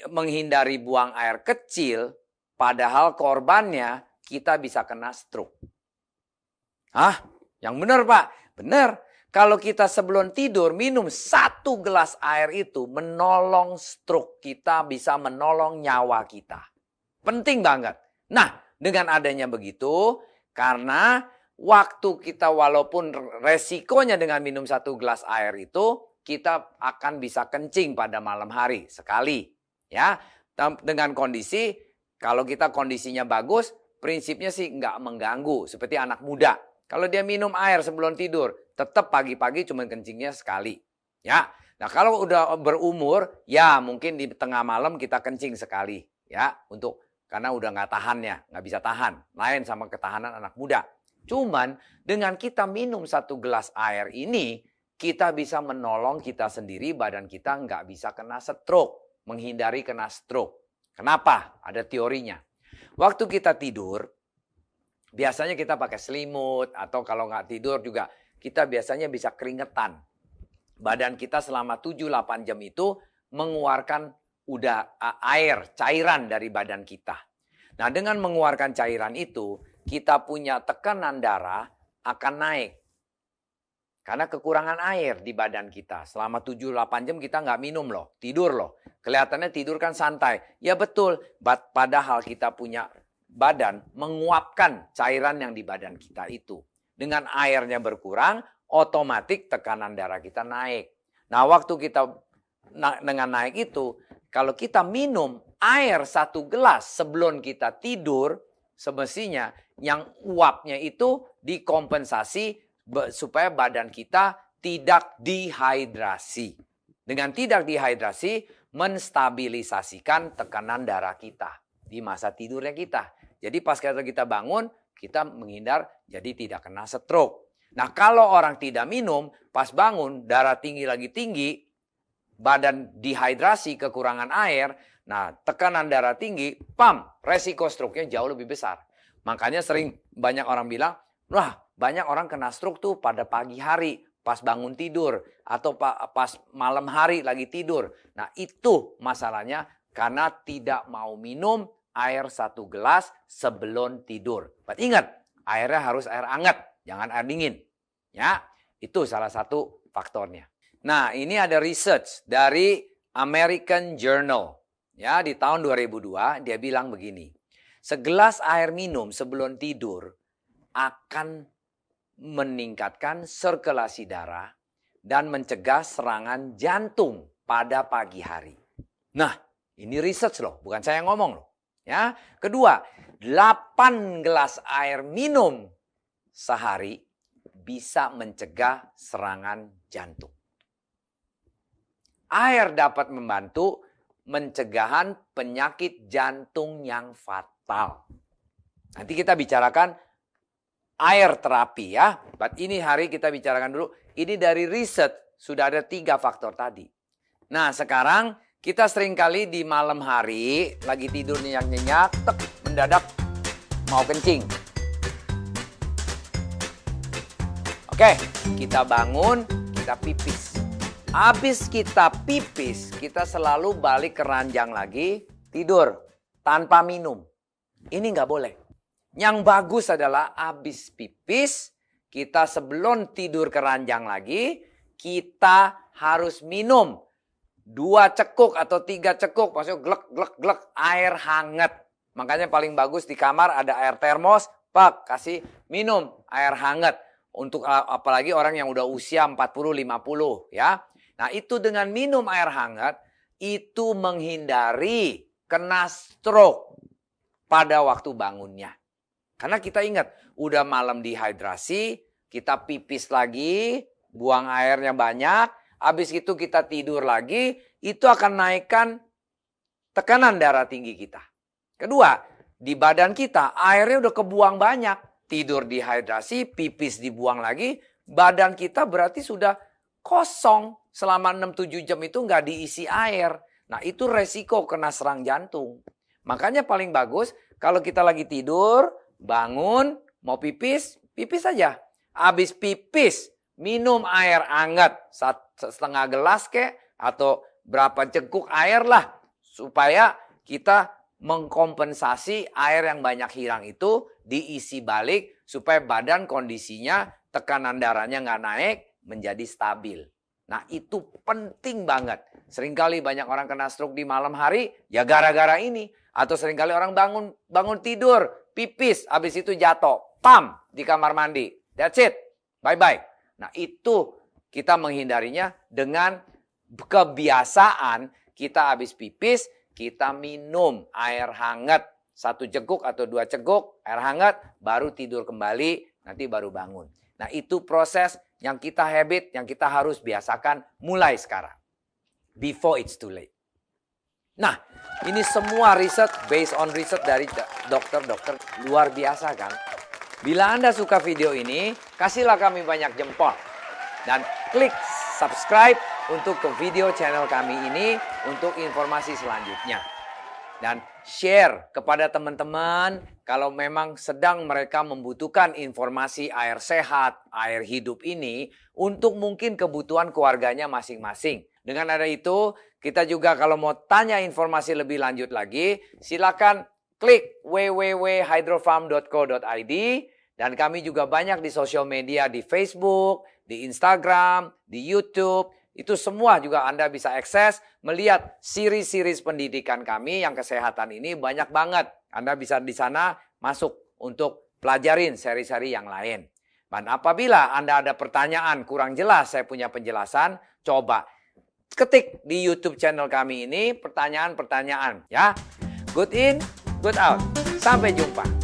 menghindari buang air kecil, padahal korbannya kita bisa kena stroke. Hah? Yang benar Pak? Benar. Kalau kita sebelum tidur minum 1 gelas air itu menolong stroke kita, bisa menolong nyawa kita. Penting banget. Nah, dengan adanya begitu, karena waktu kita walaupun resikonya dengan minum 1 gelas air itu, kita akan bisa kencing pada malam hari sekali. Ya, dengan kondisi, kalau kita kondisinya bagus, prinsipnya sih nggak mengganggu. Seperti anak muda. Kalau dia minum air sebelum tidur, tetap pagi-pagi cuma kencingnya sekali. Ya. Nah, kalau udah berumur, ya mungkin di tengah malam kita kencing sekali. Ya, karena udah nggak tahannya, nggak bisa tahan. Lain sama ketahanan anak muda. Cuman dengan kita minum 1 gelas air ini, kita bisa menolong kita sendiri, badan kita nggak bisa kena stroke. Menghindari kena stroke. Kenapa? Ada teorinya. Waktu kita tidur, biasanya kita pakai selimut atau kalau nggak tidur juga kita biasanya bisa keringetan. Badan kita selama 7-8 jam itu mengeluarkan air, cairan dari badan kita. Nah, dengan mengeluarkan cairan itu, kita punya tekanan darah akan naik. Karena kekurangan air di badan kita. Selama 7-8 jam kita nggak minum loh, tidur loh. Kelihatannya tidur kan santai. Ya betul, padahal kita punya badan menguapkan cairan yang di badan kita itu. Dengan airnya berkurang, otomatis tekanan darah kita naik. Nah, waktu kita dengan naik itu, kalau kita minum air 1 gelas sebelum kita tidur, semestinya yang uapnya itu dikompensasi supaya badan kita tidak dehidrasi. Dengan tidak dehidrasi, menstabilisasikan tekanan darah kita di masa tidurnya kita. Jadi pas kita bangun, kita menghindar jadi tidak kena stroke. Nah, kalau orang tidak minum, pas bangun darah tinggi lagi tinggi, badan dehidrasi, kekurangan air, nah tekanan darah tinggi, resiko stroke-nya jauh lebih besar. Makanya sering banyak orang bilang, wah banyak orang kena stroke tuh pada pagi hari, pas bangun tidur, atau pas malam hari lagi tidur. Nah itu masalahnya karena tidak mau minum air 1 gelas sebelum tidur. Ingat, airnya harus air hangat, jangan air dingin. Ya, itu salah satu faktornya. Nah, ini ada research dari American Journal. Ya, di tahun 2002 dia bilang begini. Segelas air minum sebelum tidur akan meningkatkan sirkulasi darah dan mencegah serangan jantung pada pagi hari. Nah, ini research loh, bukan saya yang ngomong loh. Ya, kedua, 8 gelas air minum sehari bisa mencegah serangan jantung. Air dapat membantu pencegahan penyakit jantung yang fatal. Nanti kita bicarakan air terapi ya. Ini hari kita bicarakan dulu. Ini dari riset sudah ada 3 faktor tadi. Nah sekarang kita seringkali di malam hari lagi tidur nyenyak-nyenyak, mendadak mau kencing. Oke, kita bangun, kita pipis. Habis kita pipis, kita selalu balik ke ranjang lagi, tidur tanpa minum. Ini nggak boleh. Yang bagus adalah habis pipis, kita sebelum tidur ke ranjang lagi, kita harus minum 2 cekuk atau 3 cekuk, maksudnya glek air hangat. Makanya paling bagus di kamar ada air termos, Pak, kasih minum air hangat. Untuk apalagi orang yang udah usia 40-50 ya. Nah itu dengan minum air hangat, itu menghindari kena stroke pada waktu bangunnya. Karena kita ingat, udah malam dehidrasi, kita pipis lagi, buang airnya banyak, habis itu kita tidur lagi, itu akan naikkan tekanan darah tinggi kita. Kedua, di badan kita airnya udah kebuang banyak. Tidur dehidrasi, pipis dibuang lagi, badan kita berarti sudah kosong. Selama 6-7 jam itu nggak diisi air. Nah itu resiko kena serang jantung. Makanya paling bagus kalau kita lagi tidur, bangun, mau pipis, pipis saja. Habis pipis, minum air hangat 1,5 gelas kek, atau berapa cengkuk air lah. supaya kita mengkompensasi air yang banyak hilang itu diisi balik supaya badan kondisinya tekanan darahnya nggak naik, menjadi stabil. Nah itu penting banget. Seringkali banyak orang kena stroke di malam hari ya gara-gara ini. Atau seringkali orang bangun tidur, pipis, habis itu jatuh, pam di kamar mandi. That's it, bye-bye. Nah itu kita menghindarinya dengan kebiasaan kita habis pipis, kita minum air hangat. 1 ceguk atau 2 ceguk air hangat, baru tidur kembali, nanti baru bangun. Nah itu proses yang kita habit, yang kita harus biasakan mulai sekarang. Before it's too late. Nah ini semua riset, based on riset dari dokter-dokter luar biasa kan. Bila Anda suka video ini, kasihlah kami banyak jempol. Dan klik subscribe untuk ke video channel kami ini untuk informasi selanjutnya. Dan share kepada teman-teman kalau memang sedang mereka membutuhkan informasi air sehat, air hidup ini untuk mungkin kebutuhan keluarganya masing-masing. Dengan ada itu, kita juga kalau mau tanya informasi lebih lanjut lagi, silakan klik www.hydrofarm.co.id. Dan kami juga banyak di sosial media, di Facebook, di Instagram, di YouTube. Itu semua juga Anda bisa akses, melihat series-series pendidikan kami yang kesehatan ini banyak banget. Anda bisa di sana masuk untuk pelajarin seri-seri yang lain. Dan apabila Anda ada pertanyaan kurang jelas, saya punya penjelasan, coba ketik di YouTube channel kami ini pertanyaan-pertanyaan ya. Good in, good out. Sampai jumpa.